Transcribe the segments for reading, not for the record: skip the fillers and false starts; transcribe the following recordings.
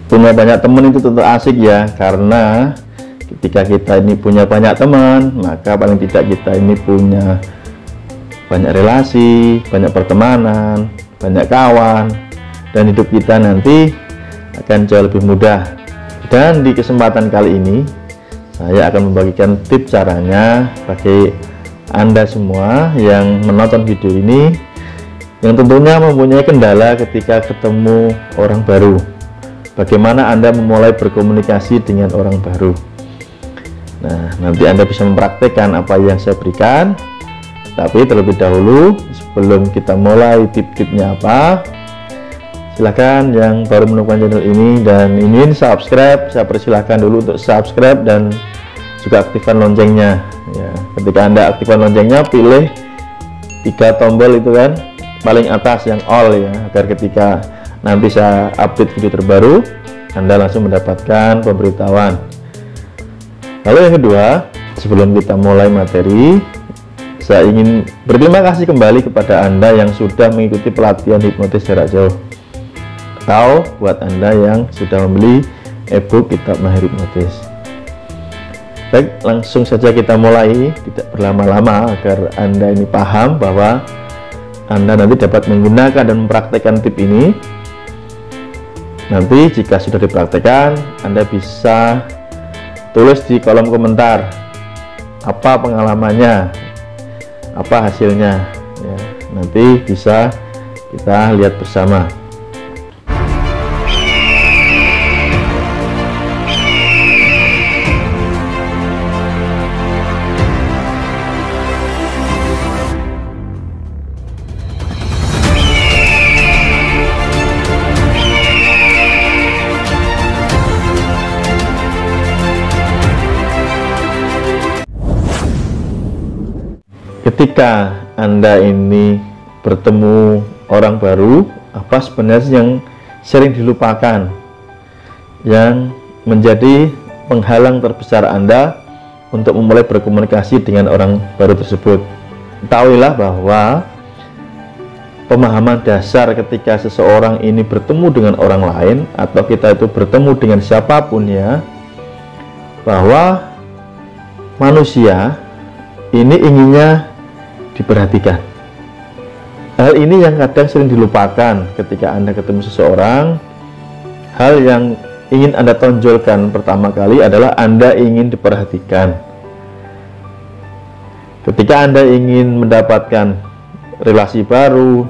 punya banyak teman itu tentu asik ya, karena ketika kita ini punya banyak teman, maka paling tidak kita ini punya banyak relasi, banyak pertemanan, banyak kawan, dan hidup kita nanti akan jauh lebih mudah. Dan di kesempatan kali ini saya akan membagikan tips caranya bagi Anda semua yang menonton video ini, yang tentunya mempunyai kendala ketika ketemu orang baru. Bagaimana Anda memulai berkomunikasi dengan orang baru. Nah, nanti Anda bisa mempraktekkan apa yang saya berikan. Tapi terlebih dahulu, sebelum kita mulai tip-tipnya apa, silahkan yang baru menemukan channel ini dan ingin subscribe, saya persilahkan dulu untuk subscribe dan juga aktifkan loncengnya ya. Ketika Anda aktifkan loncengnya, pilih 3 tombol itu kan paling atas yang all ya, agar ketika nanti saya update video terbaru, Anda langsung mendapatkan pemberitahuan. Lalu yang kedua, sebelum kita mulai materi, saya ingin berterima kasih kembali kepada Anda yang sudah mengikuti pelatihan hipnotis jarak jauh, atau buat Anda yang sudah membeli ebook Kitab Mahir Hipnotis. Baik, langsung saja kita mulai, tidak berlama-lama, agar Anda ini paham bahwa Anda nanti dapat menggunakan dan mempraktekkan tip ini. Nanti jika sudah dipraktekkan, Anda bisa tulis di kolom komentar apa pengalamannya, apa hasilnya ya. Nanti bisa kita lihat bersama. Ketika Anda ini bertemu orang baru, apa sebenarnya yang sering dilupakan, yang menjadi penghalang terbesar Anda untuk memulai berkomunikasi dengan orang baru tersebut? Ketahuilah bahwa pemahaman dasar ketika seseorang ini bertemu dengan orang lain, atau kita itu bertemu dengan siapapun ya, bahwa manusia ini inginnya diperhatikan. Hal ini yang kadang sering dilupakan ketika Anda ketemu seseorang. Hal yang ingin Anda tonjolkan pertama kali adalah Anda ingin diperhatikan. Ketika Anda ingin mendapatkan relasi baru,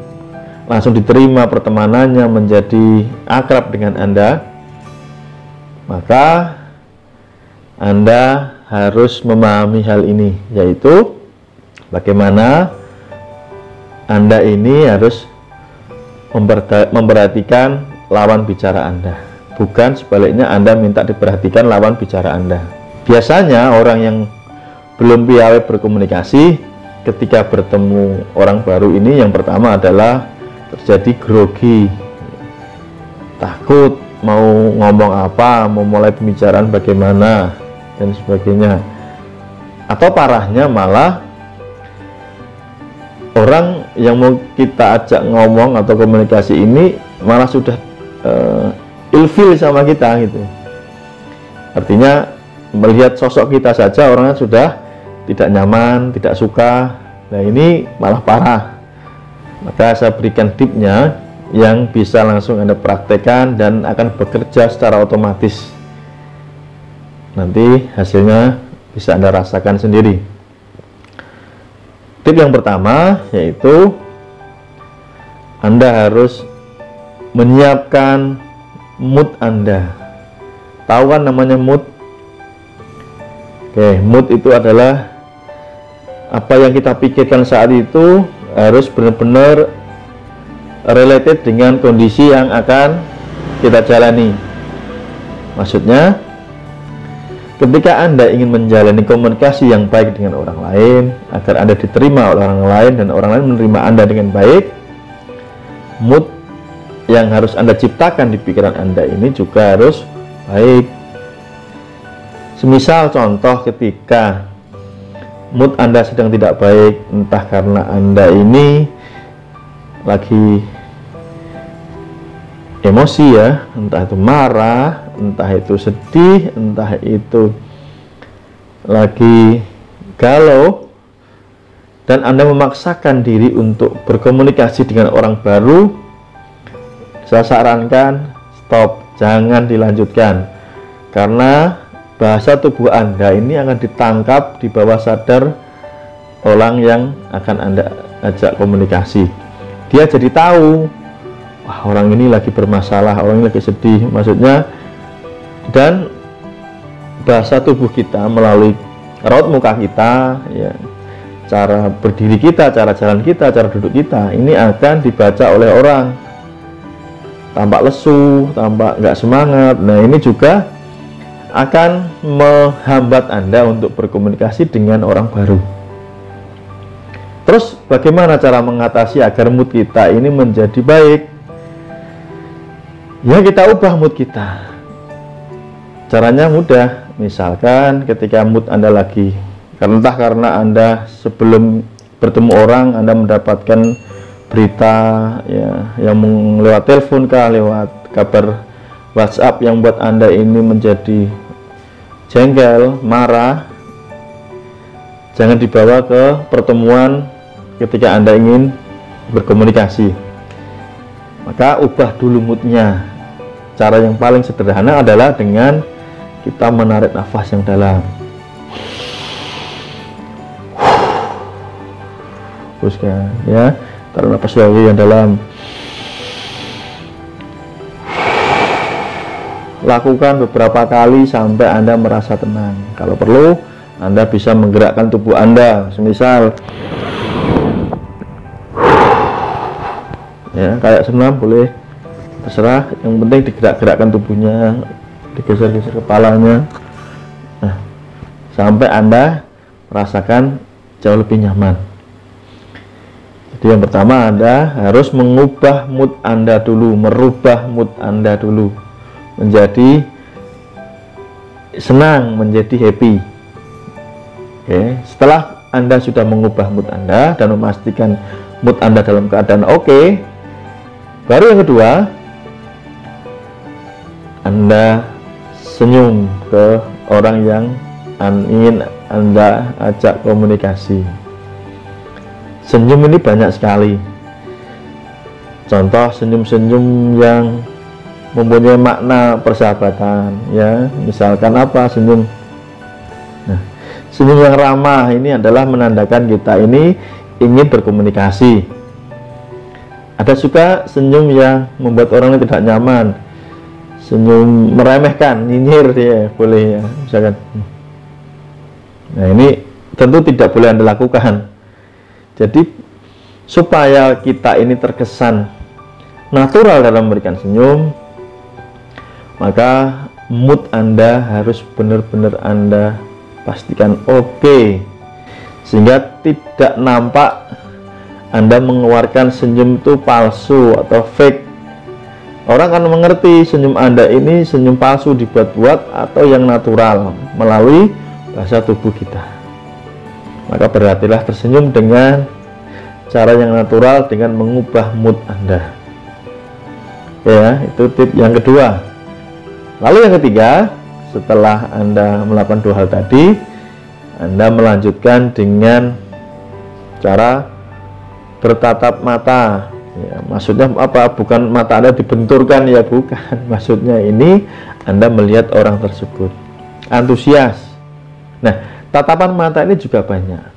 langsung diterima pertemanannya, menjadi akrab dengan Anda, maka Anda harus memahami hal ini, yaitu bagaimana Anda ini harus memperhatikan lawan bicara Anda, bukan sebaliknya Anda minta diperhatikan lawan bicara Anda. Biasanya orang yang belum piawai berkomunikasi, ketika bertemu orang baru ini, yang pertama adalah terjadi grogi, takut mau ngomong apa, mau mulai pembicaraan bagaimana dan sebagainya. Atau parahnya malah orang yang mau kita ajak ngomong atau komunikasi ini malah sudah ilfil sama kita gitu. Artinya melihat sosok kita saja orangnya sudah tidak nyaman, tidak suka. Nah, ini malah parah. Maka saya berikan tipnya yang bisa langsung Anda praktekkan dan akan bekerja secara otomatis. Nanti hasilnya bisa Anda rasakan sendiri. Tip yang pertama yaitu Anda harus menyiapkan mood Anda. Tahu kan namanya mood? Oke, mood itu adalah apa yang kita pikirkan saat itu harus benar-benar related dengan kondisi yang akan kita jalani. Maksudnya, ketika Anda ingin menjalani komunikasi yang baik dengan orang lain, agar Anda diterima oleh orang lain dan orang lain menerima Anda dengan baik, mood yang harus Anda ciptakan di pikiran Anda ini juga harus baik. Semisal contoh, ketika mood Anda sedang tidak baik, entah karena Anda ini lagi emosi ya, entah itu marah, entah itu sedih, entah itu lagi galau, dan Anda memaksakan diri untuk berkomunikasi dengan orang baru, saya sarankan stop, jangan dilanjutkan, karena bahasa tubuh Anda ini akan ditangkap di bawah sadar orang yang akan Anda ajak komunikasi. Dia jadi tahu, wah, orang ini lagi bermasalah, orang ini lagi sedih, maksudnya. Dan bahasa tubuh kita melalui raut muka kita, ya, cara berdiri kita, cara jalan kita, cara duduk kita, ini akan dibaca oleh orang. Tampak lesu, tampak nggak semangat. Nah, ini juga akan menghambat Anda untuk berkomunikasi dengan orang baru. Terus bagaimana cara mengatasi agar mood kita ini menjadi baik? Ya, kita ubah mood kita. Caranya mudah. Misalkan ketika mood Anda lagi, entah karena Anda sebelum bertemu orang Anda mendapatkan berita ya, yang lewat telepon kah, lewat kabar WhatsApp yang buat Anda ini menjadi jengkel, marah, jangan dibawa ke pertemuan ketika Anda ingin berkomunikasi. Maka ubah dulu moodnya. Cara yang paling sederhana adalah dengan kita menarik nafas yang dalam. Teruskan ya, tarik nafas lagi yang dalam. Lakukan beberapa kali sampai Anda merasa tenang. Kalau perlu, Anda bisa menggerakkan tubuh Anda, semisal ya, kayak senam boleh, terserah, yang penting digerak-gerakkan tubuhnya, digeser-geser kepalanya, nah, sampai Anda merasakan jauh lebih nyaman. Jadi yang pertama, Anda harus mengubah mood Anda dulu, merubah mood Anda dulu menjadi senang, menjadi happy. Oke, setelah Anda sudah mengubah mood Anda dan memastikan mood Anda dalam keadaan oke, baru yang kedua, Anda senyum ke orang yang ingin Anda ajak komunikasi. Senyum ini banyak sekali. Contoh senyum-senyum yang mempunyai makna persahabatan, ya. Misalkan apa? Senyum. Nah, senyum yang ramah ini adalah menandakan kita ini ingin berkomunikasi. Ada juga senyum yang membuat orang lain tidak nyaman. Senyum meremehkan, nyinyir, ya, boleh ya, misalkan. Nah, ini tentu tidak boleh Anda lakukan. Jadi supaya kita ini terkesan natural dalam memberikan senyum, maka mood Anda harus benar-benar Anda pastikan oke, sehingga tidak nampak Anda mengeluarkan senyum itu palsu atau fake. Orang akan mengerti senyum Anda ini senyum palsu, dibuat-buat, atau yang natural melalui bahasa tubuh kita. Maka berhatilah tersenyum dengan cara yang natural dengan mengubah mood Anda. Ya, itu tip yang kedua. Lalu yang ketiga, setelah Anda melakukan dua hal tadi, Anda melanjutkan dengan cara bertatap mata. Ya, maksudnya apa? Bukan mata Anda dibenturkan, ya, bukan. Maksudnya ini Anda melihat orang tersebut antusias. Nah, tatapan mata ini juga banyak.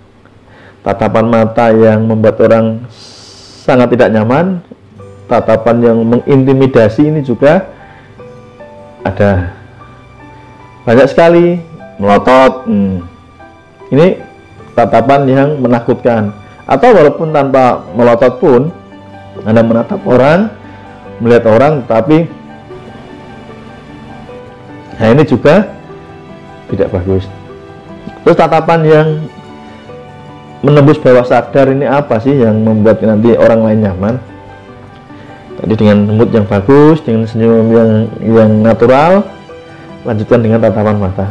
Tatapan mata yang membuat orang sangat tidak nyaman, tatapan yang mengintimidasi ini juga ada. Banyak sekali. Melotot, ini tatapan yang menakutkan. Atau walaupun tanpa melotot pun, Anda menatap orang, melihat orang, tapi nah ini juga tidak bagus. Terus tatapan yang menembus bawah sadar ini apa sih yang membuat nanti orang lain nyaman? Tadi dengan mood yang bagus, dengan senyum yang natural, lanjutkan dengan tatapan mata.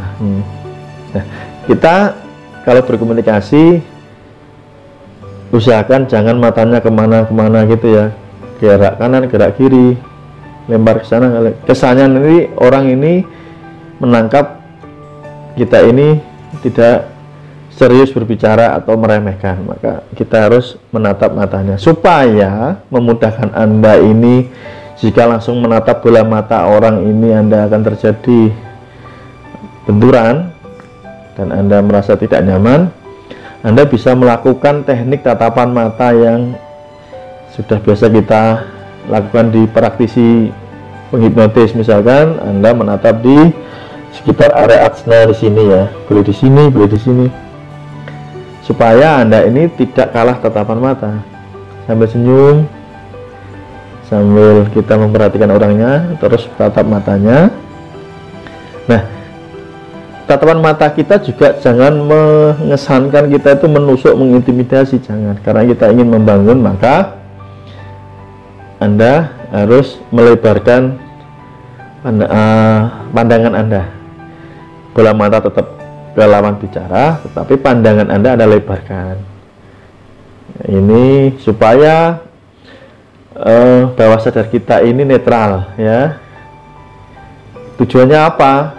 Nah, kita kalau berkomunikasi usahakan jangan matanya kemana-kemana gitu ya, gerak kanan, gerak kiri, lempar ke sana. Kesannya nanti orang ini menangkap kita ini tidak serius berbicara atau meremehkan. Maka kita harus menatap matanya supaya memudahkan Anda ini. Jika langsung menatap bola mata orang ini, Anda akan terjadi benturan dan Anda merasa tidak nyaman. Anda bisa melakukan teknik tatapan mata yang sudah biasa kita lakukan di praktisi penghipnotis. Misalkan Anda menatap di sekitar area aksna di sini ya, boleh di sini, boleh di sini, supaya Anda ini tidak kalah tatapan mata, sambil senyum, sambil kita memperhatikan orangnya, terus tatap matanya. Nah, tatapan mata kita juga jangan mengesankan kita itu menusuk, mengintimidasi, jangan. Karena kita ingin membangun, maka Anda harus melebarkan pandangan Anda. Bola mata tetap ke lawan bicara, tetapi pandangan Anda lebarkan. Ini supaya bawah sadar kita ini netral ya. Tujuannya apa?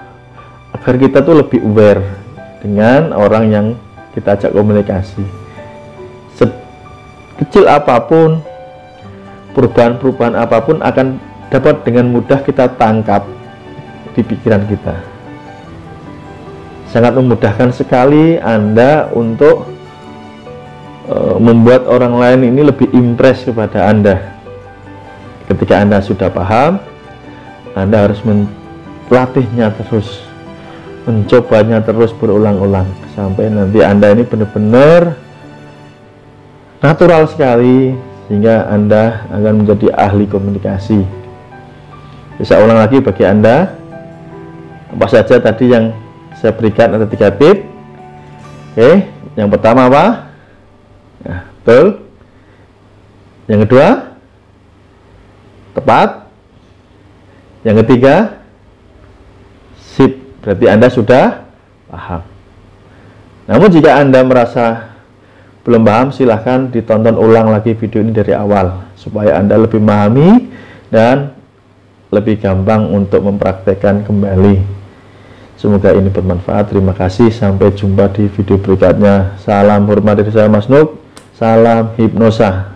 Agar kita tuh lebih aware dengan orang yang kita ajak komunikasi. Sekecil apapun, perubahan-perubahan apapun akan dapat dengan mudah kita tangkap di pikiran kita. Sangat memudahkan sekali Anda untuk membuat orang lain ini lebih impress kepada Anda. Ketika Anda sudah paham, Anda harus melatihnya terus, mencobanya terus berulang-ulang sampai nanti Anda ini benar-benar natural sekali, sehingga Anda akan menjadi ahli komunikasi. Bisa ulang lagi bagi Anda apa saja tadi yang saya berikan. Ada 3 tips. Oke, yang pertama apa? Nah, betul. Yang kedua, tepat. Yang ketiga, sip. Berarti Anda sudah paham. Namun jika Anda merasa belum paham, silahkan ditonton ulang lagi video ini dari awal supaya Anda lebih memahami dan lebih gampang untuk mempraktekkan kembali. Semoga ini bermanfaat. Terima kasih. Sampai jumpa di video berikutnya. Salam hormat dari saya Mas Nuk. Salam hipnosa.